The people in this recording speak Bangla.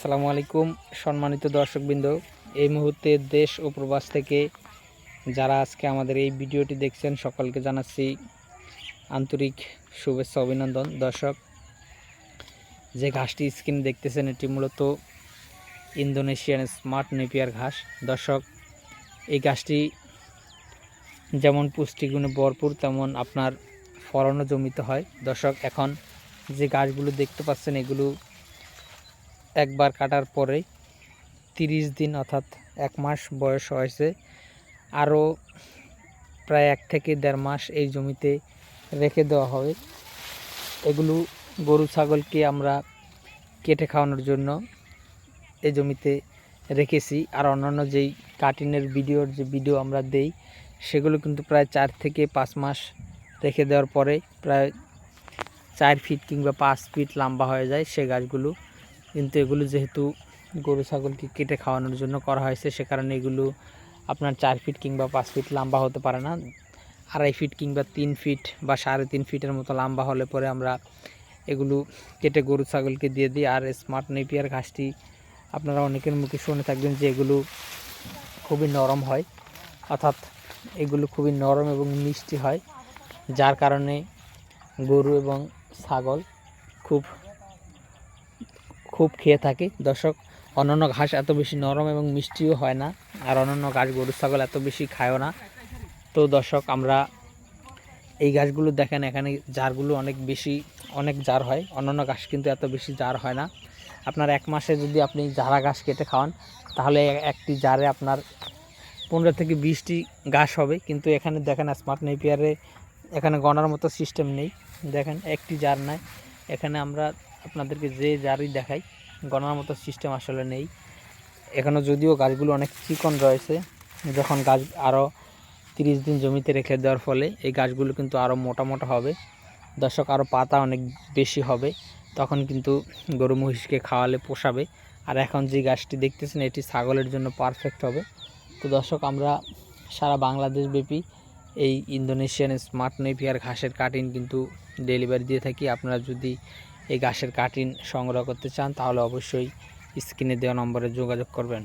আসসালামু আলাইকুম সম্মানিত দর্শকবৃন্দ, এই মুহূর্তে দেশ ও প্রবাস থেকে যারা আজকে আমাদের এই ভিডিওটি দেখছেন সকলকে জানাচ্ছি আন্তরিক শুভেচ্ছা অভিনন্দন। দর্শক, যে ঘাসটি স্ক্রিনে দেখতেছেন এটি মূলত ইন্দোনেশিয়ান স্মার্ট নেপিয়ার ঘাস। দর্শক, এই ঘাসটি যেমন পুষ্টিগুণে ভরপুর তেমন আপনার ফলনও জমিতে হয়। দর্শক, এখন যে ঘাসগুলো দেখতে পাচ্ছেন এগুলো একবার কাটার পরে 30 দিন অর্থাৎ 1 মাস বয়স হয়েছে। আরও প্রায় 1 থেকে 1.5 মাস এই জমিতে রেখে দেওয়া হবে। এগুলো গরু ছাগলকে আমরা কেটে খাওয়ানোর জন্য এই জমিতে রেখেছি। আর অন্যান্য যেই কাটিনের ভিডিও আমরা দেই সেগুলো কিন্তু প্রায় 4 থেকে 5 মাস রেখে দেওয়ার পরে প্রায় 4 ফিট কিংবা 5 ফিট লম্বা হয়ে যায় সে গাছগুলো। কিন্তু এগুলো যেহেতু গরু ছাগলকে কেটে খাওয়ানোর জন্য করা হয়েছে সে কারণে এগুলো আপনার 4 ফিট কিংবা 5 ফিট লম্বা হতে পারে না। 2.5 ফিট কিংবা 3 ফিট বা 3.5 ফিটের মতো লম্বা হলে পরে আমরা এগুলো কেটে গরু ছাগলকে দিয়ে দিই। আর স্মার্ট নেপিয়ার ঘাসটি আপনারা অনেকের মুখে শুনে থাকবেন যে এগুলো খুবই নরম হয়, অর্থাৎ এগুলো খুবই নরম এবং মিষ্টি হয়, যার কারণে গরু এবং ছাগল খুব খেয়ে থাকে। দর্শক, অন্যান্য ঘাস এত বেশি নরম এবং মিষ্টিও হয় না, আর অন্যান্য ঘাস গরু ছাগল এত বেশি খায়ও না। তো দর্শক, আমরা এই ঘাসগুলো দেখেন এখানে জারগুলো অনেক জার হয়, অন্যান্য ঘাস কিন্তু এত বেশি জার হয় না। আপনার 1 মাসে যদি আপনি জারা ঘাস কেটে খাওয়ান তাহলে একটি জারে আপনার 15 থেকে 20টি ঘাস হবে। কিন্তু এখানে দেখেন স্মার্ট নেপিয়ারে এখানে গণার মতো সিস্টেম নেই। দেখেন একটি জার নাই, এখানে আমরা আপনাদেরকে যে জারই দেখাই গণার মতো সিস্টেম আসলে নেই। এখানে যদিও গাছগুলো অনেক চিকন রয়েছে, যখন গাছ আরও 30 দিন জমিতে রেখে দেওয়ার ফলে এই গাছগুলো কিন্তু আরও মোটা মোটা হবে। দর্শক, আরও পাতা অনেক বেশি হবে, তখন কিন্তু গরু মহিষকে খাওয়ালে পোষাবে। আর এখন যে গাছটি দেখতেছেন এটি ছাগলের জন্য পারফেক্ট হবে। তো দর্শক, আমরা সারা বাংলাদেশ ব্যাপী এই ইন্দোনেশিয়ান স্মার্ট নেপিয়ার ঘাসের কাটিং কিন্তু ডেলিভারি দিয়ে থাকি। আপনারা যদি এই ঘাসের কাটিং সংগ্রহ করতে চান তাহলে অবশ্যই স্ক্রিনে দেওয়া নম্বরে যোগাযোগ করবেন।